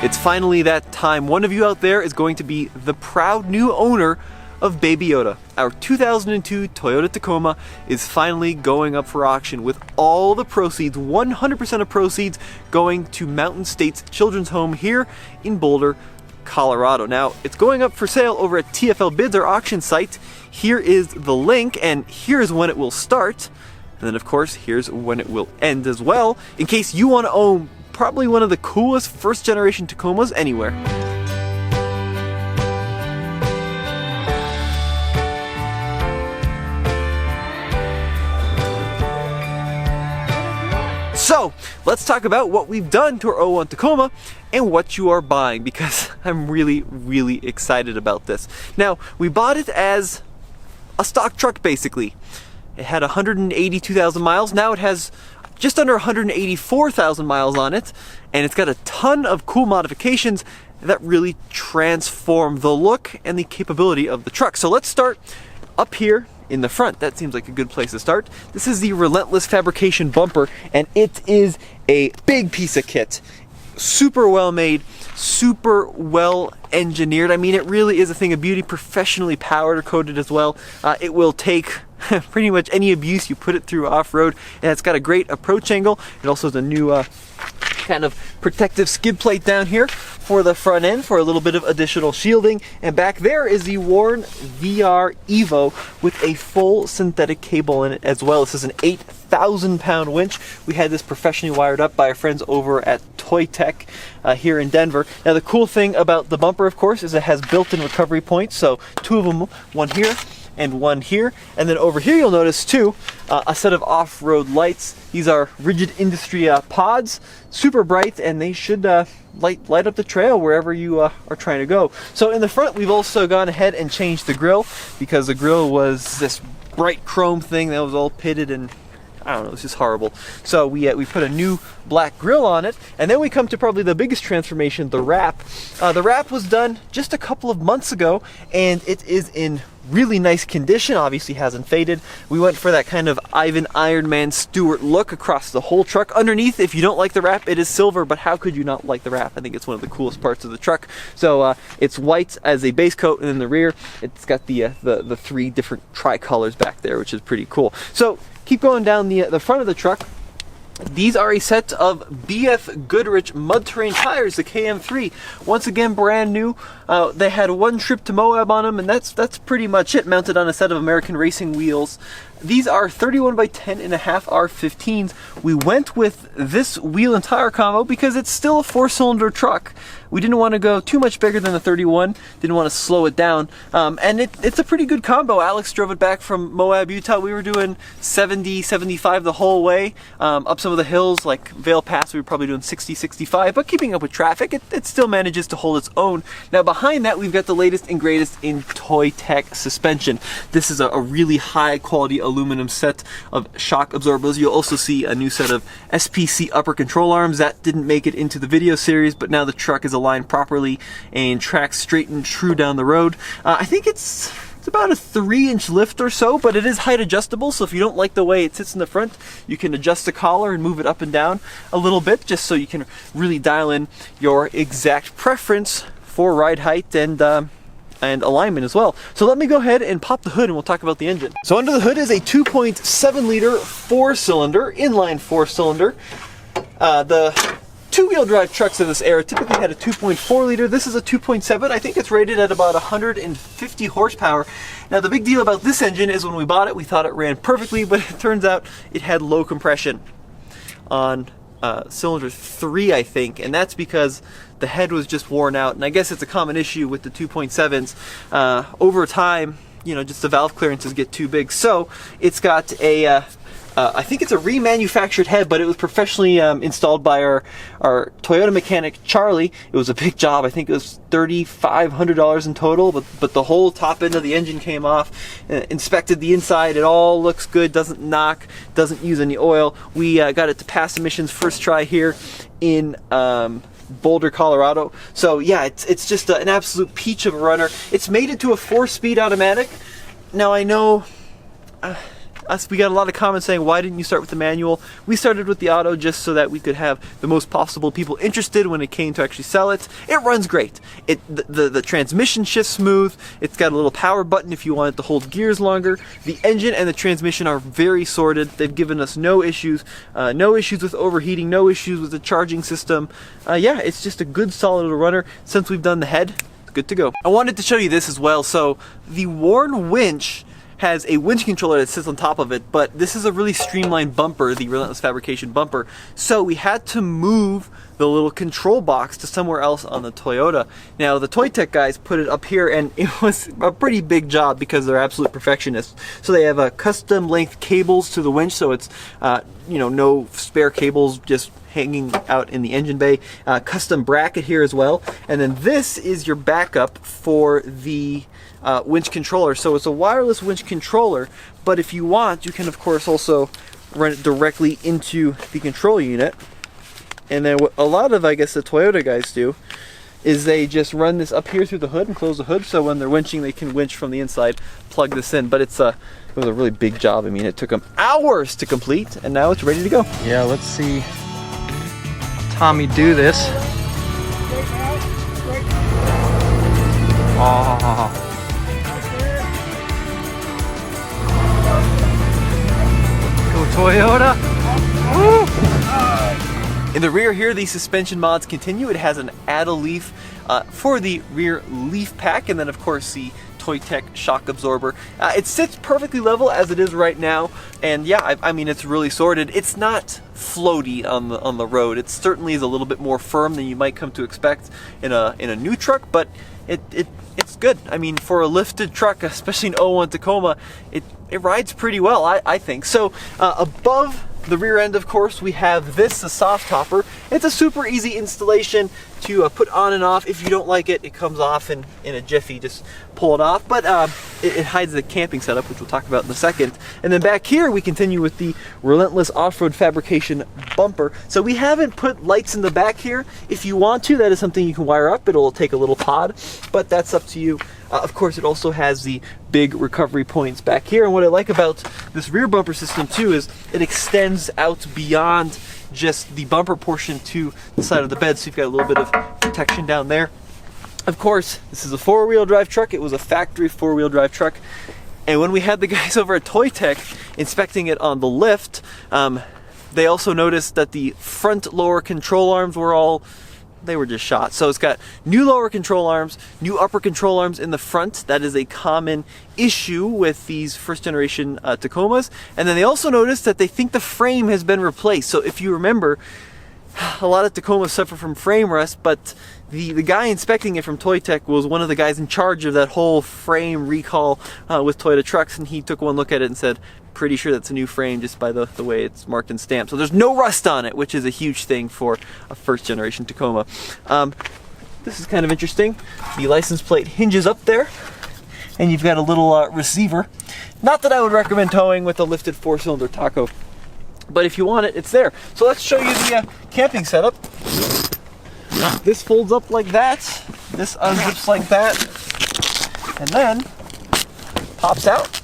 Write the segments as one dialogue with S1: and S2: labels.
S1: It's finally that time. One of you out there is going to be the proud new owner of Baby Yoda. Our 2002 Toyota Tacoma is finally going up for auction with all the proceeds, 100% of proceeds, going to Mountain States Children's Home here in Boulder, Colorado. Now, it's going up for sale over at TFL Bids, our auction site. Here is the link, and here's when it will start. And then, of course, here's when it will end as well, in case you want to own probably one of the coolest first-generation Tacomas anywhere. So, let's talk about what we've done to our 01 Tacoma and what you are buying, because I'm really excited about this. Now, we bought it as a stock truck, basically. It had 182,000 miles. Now it has just under 184,000 miles on it, and it's got a ton of cool modifications that really transform the look and the capability of the truck. So let's start up here in the front. That seems like a good place to start. This is the Relentless Fabrication bumper, and it is a big piece of kit. Super well made, super well engineered. I mean, it really is a thing of beauty, professionally powered or coated as well. It will take pretty much any abuse you put it through off-road, and it's got a great approach angle. It also has a new kind of protective skid plate down here for the front end for a little bit of additional shielding, and back there is the Warn VR Evo with a full synthetic cable in it as well. This is an 8,000-pound winch. We had this professionally wired up by our friends over at Toy Tech here in Denver. Now, the cool thing about the bumper, of course, is it has built-in recovery points, so two of them, one here and one here, and then over here you'll notice too a set of off-road lights. These are Rigid Industry pods, super bright, and they should light up the trail wherever you are trying to go. So in the front, we've also gone ahead and changed the grille, because the grille was this bright chrome thing that was all pitted and I don't know, it's just horrible. So we put a new black grille on it, and then we come to probably the biggest transformation, the wrap. The wrap was done just a couple of months ago, and it is in really nice condition, obviously hasn't faded. We went for that kind of Ivan Iron Man Stewart look across the whole truck. Underneath, if you don't like the wrap, it is silver, but how could you not like the wrap? I think it's one of the coolest parts of the truck. So it's white as a base coat, and in the rear, it's got the three different tricolors back there, which is pretty cool. So keep going down the front of the truck. These are a set of BF Goodrich mud terrain tires, the KM3. Once again, brand new. They had one trip to Moab on them, and that's pretty much it, mounted on a set of American Racing wheels. These are 31 by 10.5 R15s. We went with this wheel and tire combo because it's still a 4-cylinder truck. We didn't want to go too much bigger than the 31, didn't want to slow it down, and it's a pretty good combo. Alex drove it back from Moab, Utah. We were doing 70, 75 the whole way, up some of the hills like Vail Pass. We were probably doing 60, 65, but keeping up with traffic, it still manages to hold its own. Now behind that, we've got the latest and greatest in Toy Tech suspension. This is a really high quality aluminum set of shock absorbers. You'll also see a new set of SPC upper control arms. That didn't make it into the video series, but now the truck is aligned properly and tracks straight and true down the road. I think it's about a 3-inch lift or so, but it is height adjustable, so if you don't like the way it sits in the front, you can adjust the collar and move it up and down a little bit, just so you can really dial in your exact preference for ride height and alignment as well. So let me go ahead and pop the hood and we'll talk about the engine. So under the hood is a 2.7 liter 4-cylinder, inline 4-cylinder. The two-wheel drive trucks of this era typically had a 2.4 liter. This is a 2.7. I think it's rated at about 150 horsepower. Now the big deal about this engine is when we bought it, we thought it ran perfectly, but it turns out it had low compression on cylinder 3, I think, and that's because the head was just worn out, and I guess it's a common issue with the 2.7s. Over time, you know, just the valve clearances get too big. So it's got a I think it's a remanufactured head, but it was professionally installed by our Toyota mechanic, Charlie. It was a big job. I think it was $3,500 in total, but the whole top end of the engine came off. Inspected the inside. It all looks good, doesn't knock, doesn't use any oil. We got it to pass emissions first try here in Boulder, Colorado. So yeah, it's just an absolute peach of a runner. It's made it to a 4-speed automatic. Now I know We got a lot of comments saying, why didn't you start with the manual? We started with the auto just so that we could have the most possible people interested when it came to actually sell it. It runs great. The transmission shifts smooth. It's got a little power button if you want it to hold gears longer. The engine and the transmission are very sorted. They've given us no issues with overheating, no issues with the charging system. Yeah, it's just a good solid little runner. Since we've done the head, it's good to go. I wanted to show you this as well. So the Warn Winch has a winch controller that sits on top of it, but this is a really streamlined bumper, the Relentless Fabrication bumper. So we had to move the little control box to somewhere else on the Toyota. Now the Toy Tech guys put it up here, and it was a pretty big job because they're absolute perfectionists. So they have a custom length cables to the winch, so it's you know, no spare cables just hanging out in the engine bay. Custom bracket here as well, and then this is your backup for the winch controller. So it's a wireless winch controller, but if you want, you can of course also run it directly into the control unit. And then what a lot of, I guess, the Toyota guys do is they just run this up here through the hood and close the hood, so when they're winching, they can winch from the inside, plug this in. But it was a really big job. I mean, it took them hours to complete, and now it's ready to go.
S2: Yeah, let's see Tommy do this. Oh. Go Toyota! Woo!
S1: In the rear here, the suspension mods continue. It has an add-a-leaf for the rear leaf pack, and then of course the Toy Tech shock absorber. It sits perfectly level as it is right now, and yeah, I mean, it's really sorted. It's not floaty on the road. It certainly is a little bit more firm than you might come to expect in a new truck, but it's good. I mean, for a lifted truck, especially an 01 Tacoma, it rides pretty well, I think. So above the rear end, of course, we have this, a soft topper. It's a super easy installation to put on and off. If you don't like it, it comes off in a jiffy. Just pull it off. But it hides the camping setup, which we'll talk about in a second. And then back here, we continue with the Relentless Off-Road Fabrication bumper. So we haven't put lights in the back here. If you want to, that is something you can wire up. It'll take a little pod, but that's up to you. Of course, it also has the big recovery points back here. And what I like about this rear bumper system too is it extends out beyond just the bumper portion to the side of the bed, so you've got a little bit of protection down there. Of course, this is a four-wheel drive truck. It was a factory four-wheel drive truck. And when we had the guys over at Toy Tech inspecting it on the lift, they also noticed that the front lower control arms they were just shot. So it's got new lower control arms, new upper control arms in the front. That is a common issue with these first generation Tacomas. And then they also noticed that they think the frame has been replaced. So if you remember, a lot of Tacomas suffer from frame rust, but the guy inspecting it from Toy Tech was one of the guys in charge of that whole frame recall with Toyota trucks, and he took one look at it and said, pretty sure that's a new frame just by the way it's marked and stamped. So there's no rust on it, which is a huge thing for a first generation Tacoma. This is kind of interesting. The license plate hinges up there, and you've got a little receiver. Not that I would recommend towing with a lifted 4-cylinder Taco, but if you want it, it's there. So let's show you the camping setup. This folds up like that, this unzips like that, and then pops out,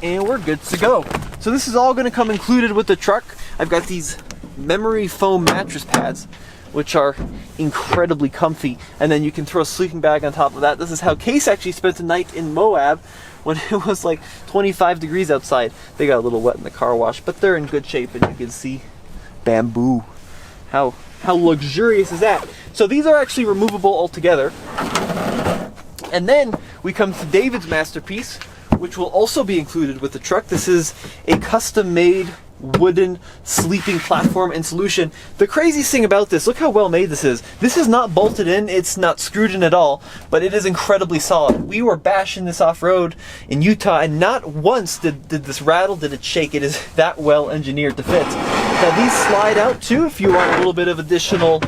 S1: and we're good to go. So this is all going to come included with the truck. I've got these memory foam mattress pads, which are incredibly comfy, and then you can throw a sleeping bag on top of that. This is how Case actually spent the night in Moab when it was like 25 degrees outside. They got a little wet in the car wash, but they're in good shape, and you can see bamboo. How luxurious is that? So these are actually removable altogether. And then we come to David's masterpiece, which will also be included with the truck. This is a custom-made wooden sleeping platform and solution. The craziest thing about this, look how well made this is. This is not bolted in, it's not screwed in at all, but it is incredibly solid. We were bashing this off-road in Utah, and not once did this rattle, did it shake. It is that well engineered to fit. Now these slide out too if you want a little bit of additional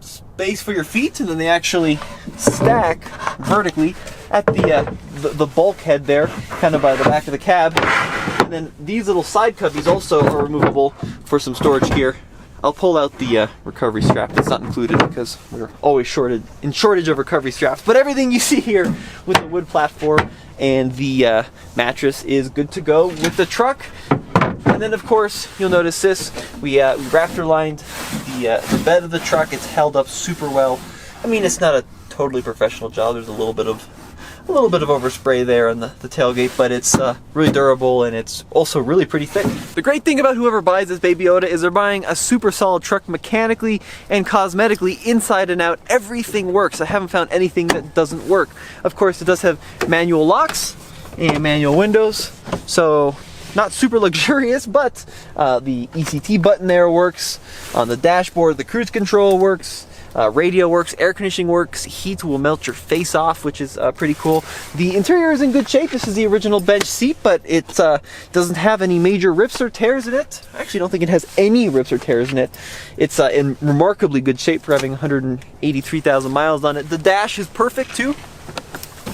S1: space for your feet, and then they actually stack vertically at the bulkhead there, kind of by the back of the cab. And then these little side cubbies also are removable for some storage gear. I'll pull out the recovery strap that's not included because we're always in shortage of recovery straps. But everything you see here with the wood platform and the mattress is good to go with the truck. And then of course you'll notice this. We rafter lined the bed of the truck. It's held up super well. I mean, it's not a totally professional job. There's a little bit of overspray there on the tailgate, but it's really durable and it's also really pretty thick. The great thing about whoever buys this Baby Yoda is they're buying a super solid truck mechanically and cosmetically, inside and out. Everything works. I haven't found anything that doesn't work. Of course, it does have manual locks and manual windows, so not super luxurious, but the ECT button there works. On the dashboard, the cruise control works. Radio works, air conditioning works, heat will melt your face off, which is pretty cool. The interior is in good shape. This is the original bench seat, but it doesn't have any major rips or tears in it. I actually don't think it has any rips or tears in it. It's in remarkably good shape for having 183,000 miles on it. The dash is perfect too.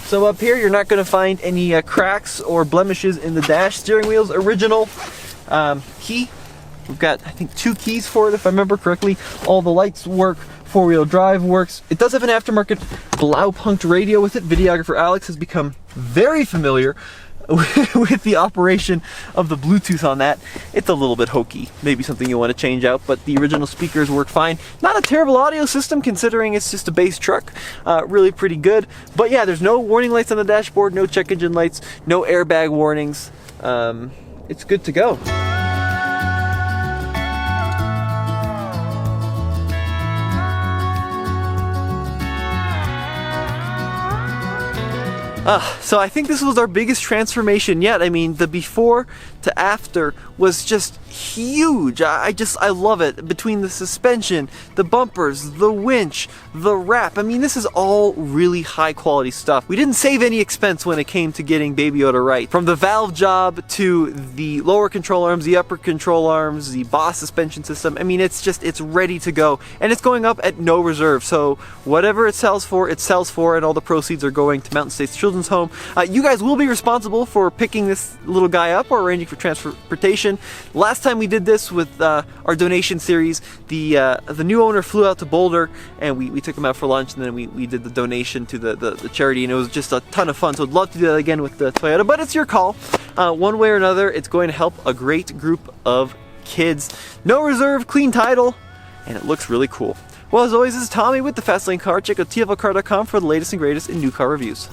S1: So up here, you're not going to find any cracks or blemishes in the dash. Steering wheel's original. Key. We've got, I think, 2 keys for it, if I remember correctly. All the lights work. 4-wheel drive works. It does have an aftermarket Blaupunkt radio with it. Videographer Alex has become very familiar with the operation of the Bluetooth on that. It's a little bit hokey. Maybe something you want to change out, but the original speakers work fine. Not a terrible audio system considering it's just a base truck. Really pretty good. But yeah, there's no warning lights on the dashboard, no check engine lights, no airbag warnings. It's good to go. So I think this was our biggest transformation yet. I mean, the before to after was just huge. I love it. Between the suspension, the bumpers, the winch, the wrap. I mean, this is all really high quality stuff. We didn't save any expense when it came to getting Baby Yoda right. From the valve job to the lower control arms, the upper control arms, the Boss suspension system. I mean, it's ready to go. And it's going up at no reserve. So whatever it sells for, and all the proceeds are going to Mountain States Children's Home. You guys will be responsible for picking this little guy up or arranging for transportation. Last time we did this with our donation series, the new owner flew out to Boulder and we took him out for lunch, and then we did the donation to the charity, and it was just a ton of fun. So I'd love to do that again with the Toyota, but it's your call. One way or another, it's going to help a great group of kids. No reserve, clean title, and it looks really cool. Well, as always, this is Tommy with the Fastlane Car. Check out tflcar.com for the latest and greatest in new car reviews.